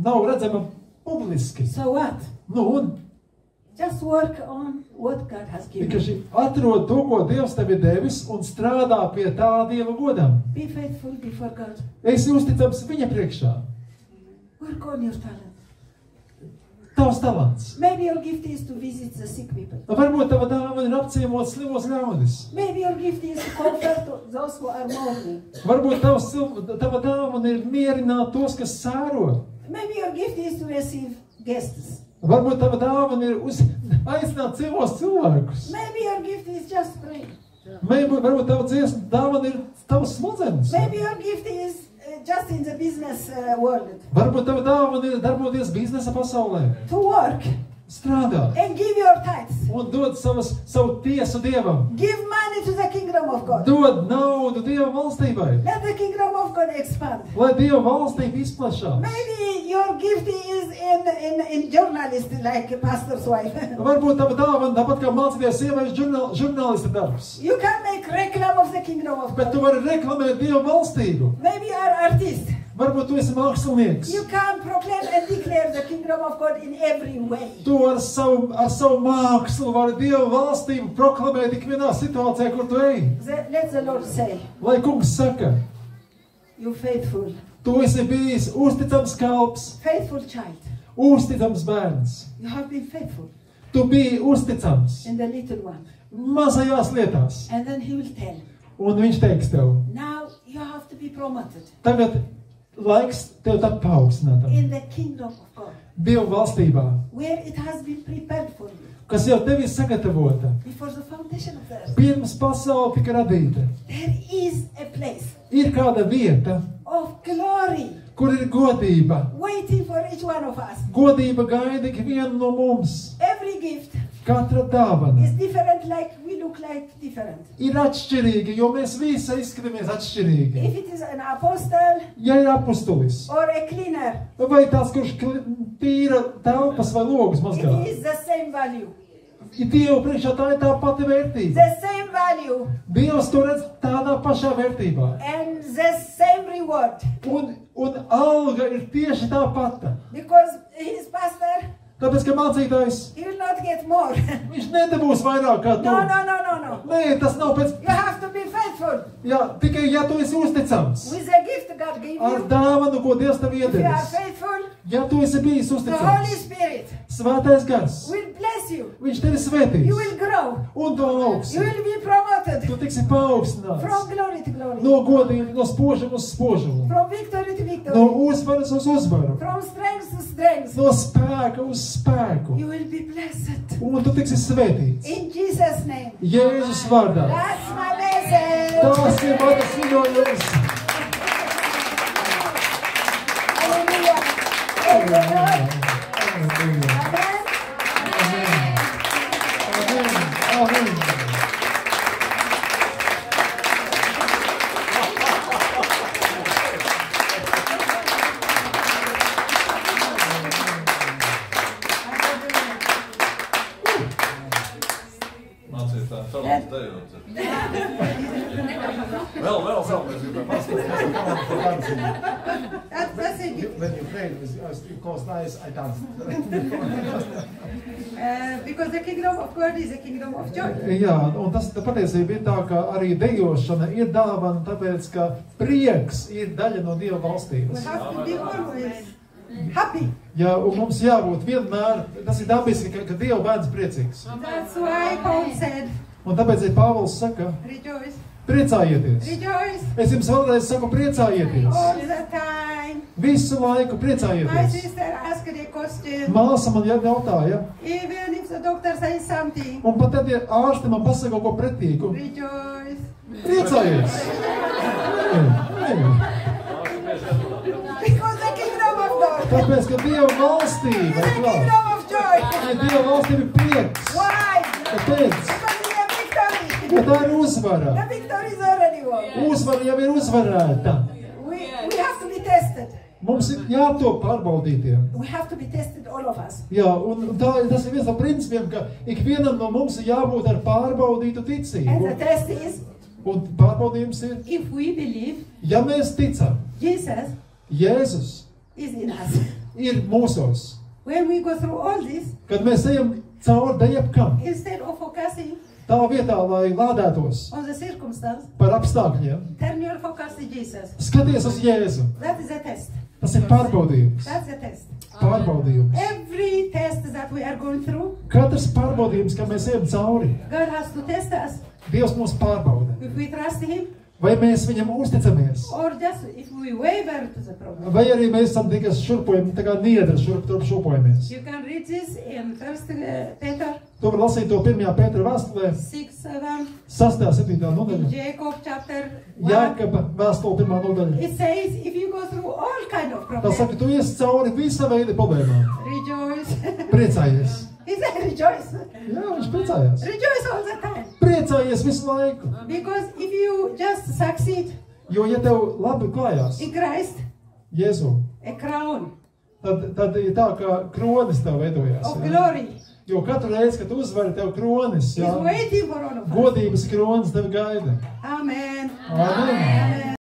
nav redzama publiski. So what? Nu, un Just work on what God has given. vienkārši atrod to, ko Dievs tev ir devis, un strādā pie tā Dieva godam. Be faithful before God. Esi uzticams viņa priekšā. Work on your talent. Tavs talants. Maybe your gift is to visit the sick people. Varbūt tava dāvana ir apciemot slimos ļaudis. Maybe your gift is to comfort those who are mourning. Varbūt tava dāvana ir mierināt tos, kas sēro. Maybe your gift is to receive guests. Varbūt tava dāvana ir aicināt ciemos cilvēkus. Maybe your gift is just praying. Varbūt tava dziesma dāvana ir tavas smadzenes. Maybe your gift is just in the business world. Varbūt tava dāvana ir darboties biznesa pasaulē. To work Strādāt. and give your tithes. Un dod savu tiesu Dievam. Give money to the kingdom of God. Dod naudu Dieva valstībai. Let the kingdom of God expand. Lai Dieva valstība izplašās. Maybe your gift is in journalist, like pastor's wife. Varbūt tava dāvana, tāpat kā mācīties sieviešu žurnālista darbs. You can make reclam of the kingdom of Bet tu God. vari reklamēt Dieva valstību. Maybe you are artist. Varbūt tu esi mākslinieks. You can proclaim and declare the kingdom of God in every way. Tu ar savu mākslu vari Dieva valstību proklamēt ikvienā situācijā, kur tu ej. Let the Lord say, Lai kungs saka, you faithful, tu esi bijis uzticams kalps, faithful child. uzticams bērns. You have been faithful Tu biji uzticams in the little one. mazajās lietās. And then he will tell, Un viņš teiks tev, now you have to be promoted tagad laiks tev tad paaugstinātam. in the kingdom of God, Dieva valstībā, where it has been prepared for you kas jau tev ir sagatavota. before the foundation of the earth. Pirms pasaule tika radīta. There is a place Ir kāda vieta, of glory kur ir godība. waiting for each one of us. Godība gaida ikvienu no mums. Every gift Katra dāvana is different, like we look like different. ir atšķirīga, jo mēs visi izskatāmies atšķirīgi. If it is an apostle Ja ir apustulis, or a cleaner, vai tās, kurš tīra telpas vai logus mazgā, it is the same value. Dievu priekšā tā ir tā pati vērtība. The same value Dievs to redz tādā pašā vērtībā. and the same reward. Un alga ir tieši tā pata. Because his pastor, Tāpēc, ka mācītājs, he will not get more. viņš nedabūs vairāk kā tu. No. Nē, tas nav pēc... You have to be faithful faithful Jā, tikai ja tu esi uzticams with the gift God gave ar you, dāvanu, ko Dievs tev if you are iedevis, faithful, ja tu esi bijis the Holy uzticams, Spirit Svētais Gars, will bless you. viņš tevi You svētīs will grow. un tu You augsi. will be promoted Tu tiksi paaugstināts from glory to glory, no godījuma, no spožuma uz spožumu, from victory to victory, no uzvaras uz uzvaru, from strength to strength. no spēka uz spēku. You will be blessed. Un tu tiksi svētīts. In Jesus' name. Jēzus vārdā. That's my message. Tas ir manas ziņojums. Hallelujah. Praise the Lord. Halleluja. Amen. Amen. Amen. Mācies tā, sarunās dejot. Vēl, mēs gribam paskatīt. That's it. When you played, it was nice, I danced. Because the kingdom of God is a kingdom of joy. Jā, un tas patiesībā ir tā, ka arī dejošana ir dāvana, tāpēc, ka prieks ir daļa no Dieva We valstības. have to be always happy. Jā, un mums jābūt vienmēr, tas ir dabiski, ka Dieva bērns priecīgs. That's why Paul said, Un tāpēc, ja Pāvils saka, rejoice, priecājieties. rejoice Es jums vēlreiz saku, priecājieties. all the time. Visu laiku My priecājieties. sister asked a question. Māsa man jautāja, Even if the doctor says something, un pat tad, ja ārsti man pasaka kaut ko pretīgu, rejoice. priecājies. Because the kingdom of God Tāpēc, ka Dieva is valstība the ir klāt. kingdom of joy. Ja Dieva valstība ir prieks. Why? Kāpēc? Because it's a victory. Jo tā ir uzvara. The victory is already won. Uzvara jau ir uzvarēta. We have to be tested. Mums ir jātop pārbaudītiem. We have to be tested, all of us. Jā, un tas ir viens no principiem, ka ikvienam no mums ir jābūt ar pārbaudītu And the ticību. test is, Un pārbaudījums ir, if we believe ja mēs ticam, Jesus Jēzus is in us. ir mūsos, When we go through all this, kad mēs ejam cauri dejapkam, instead of focusing tā vietā, lai lādētos on the circumstance, par apstākļiem, turn your focus to Jesus. skaties uz Jēzu. That is a test. Tas ir pārbaudījums. That's a test. Pārbaudījums. Every test that we are going through, Katrs pārbaudījums, ka mēs ejam cauri, God has to test us. Dievs mūs pārbauda. If we trust Him, Vai mēs viņam uzticamies? or just if we waver to the problem. Vai arī mēs esam tikai šurpojami, tā kā niedra turp šurpojamies? You can read this in 1 Peter To var lasīt to 1. Pētera vēstulē, 6:7, 6.7. nodaļa. Jacob chapter 1. Jākaba vēstule 1. nodaļa. It says, if you go through all kind of Tā problems, saka, tu iesi cauri visa veida problēmām. rejoice. Priecājies. He said, rejoice. Jā, viņš priecājās. Rejoice all the time. Priecājies visu laiku. Because if you just succeed Jo, ja tev labi klājās, in Christ, Jēzu, a crown tad ir tā, ka kronis tev veidojās. of Jā. glory Jo katru reizi, kad tu uzvari, tev kronis, is jā, waiting for all of us. godības kronis tev gaida. Amen. Amen. Amen.